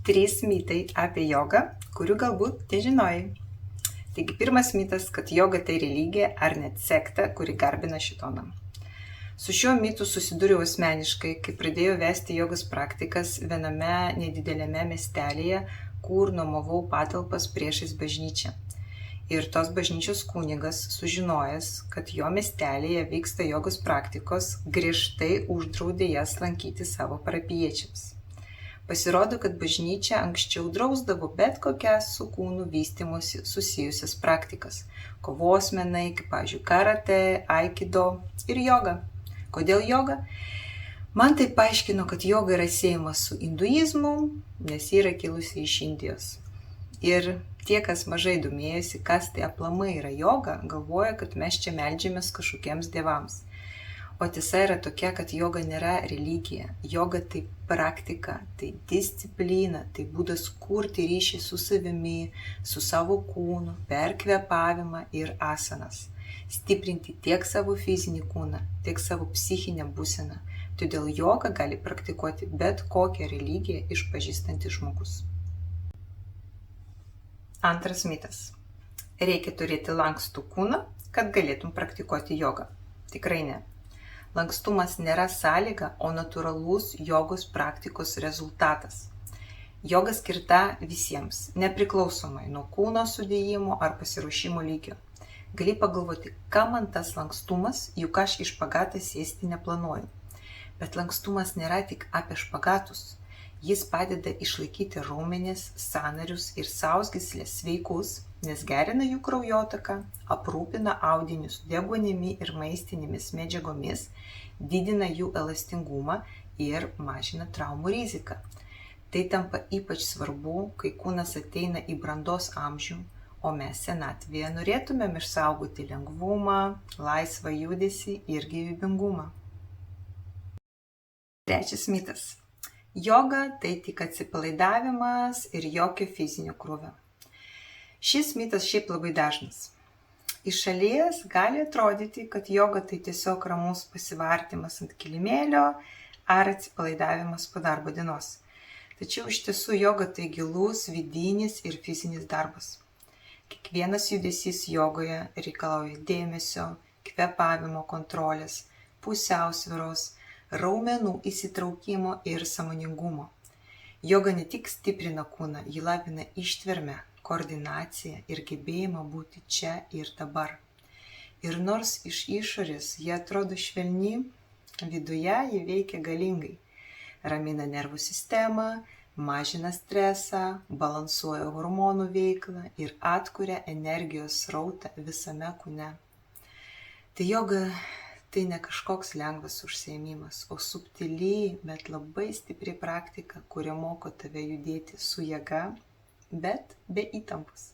3 mitai apie jogą, kurių galbūt nežinojai. Taigi pirmas mitas, kad joga tai religija ar net sekta, kuri garbina šėtoną. Su šiuo mitu susidūriau asmeniškai, kai pradėjau vesti jogos praktikas viename nedideliame miestelėje, kur nuomavau patalpas priešais bažnyčią. Ir tos bažnyčios kunigas, sužinojęs, kad jo miestelėje vyksta jogos praktikos, griežtai uždraudė jas lankyti savo parapijiečiams. Pasirodo, kad bažnyčia anksčiau drausdavo bet kokias su kūnų vystymosi susijusias praktikas – kovos menai, kaip pavyzdžiui karate, aikido ir joga. Kodėl joga? Man tai paaiškino, kad joga yra siejama su hinduizmu, nes yra kilusi iš Indijos. Ir tie, kas mažai domėjosi, kas tai aplamai yra joga, galvoja, kad mes čia meldžiamės kažkokiems dievams. O tiesa yra tokia, kad joga nėra religija. Joga tai praktika, tai disciplina, tai būdas kurti ryšį su savimi, su savo kūnu, per kvėpavimą ir asanas. Stiprinti tiek savo fizinį kūną, tiek savo psichinę būseną. Todėl jogą gali praktikuoti bet kokią religiją išpažįstantis žmogus. Antras mitas. Reikia turėti lankstų kūną, kad galėtum praktikuoti jogą. Tikrai ne. Lankstumas nėra sąlyga, o natūralus jogos praktikos rezultatas. Joga skirta visiems, nepriklausomai nuo kūno sudėjimo ar pasiruošimo lygio. Gali pagalvoti, kam man tas lankstumas, juk aš į špagatą sėsti neplanuoju. Bet lankstumas nėra tik apie špagatus. Jis padeda išlaikyti raumenis, sąnarius ir sausgyslės sveikus, nes gerina jų kraujotaką, aprūpina audinius deguonimi ir maistinėmis medžiagomis, didina jų elastingumą ir mažina traumų riziką. Tai tampa ypač svarbu, kai kūnas ateina į brandos amžių, o mes senatvėje norėtumėm išsaugoti lengvumą, laisvą judesį ir gyvybingumą. Trečias mitas. Joga tai tik atsipalaidavimas ir jokio fizinio krūvio. Šis mitas šiaip labai dažnas. Iš šalies gali atrodyti, kad joga tai tiesiog ramus pasivartymas ant kilimėlio ar atsipalaidavimas po darbo dienos. Tačiau iš tiesų joga tai gilus, vidinis ir fizinis darbas. Kiekvienas judesys jogoje reikalauja dėmesio, kvėpavimo kontrolės, pusiausvyros, raumenų įsitraukimo ir sąmoningumo. Joga ne tik stiprina kūną, ji lavina ištvermę, koordinaciją ir gebėjimą būti čia ir dabar. Ir nors iš išorės jie atrodo švelni, viduje jie veikia galingai. Ramina nervų sistemą, mažina stresą, balansuoja hormonų veiklą ir atkuria energijos srautą visame kūne. Tai joga tai ne kažkoks lengvas užsiėmimas, o subtili, bet labai stipri praktika, kuri moko tave judėti su jėga, bet be įtampos.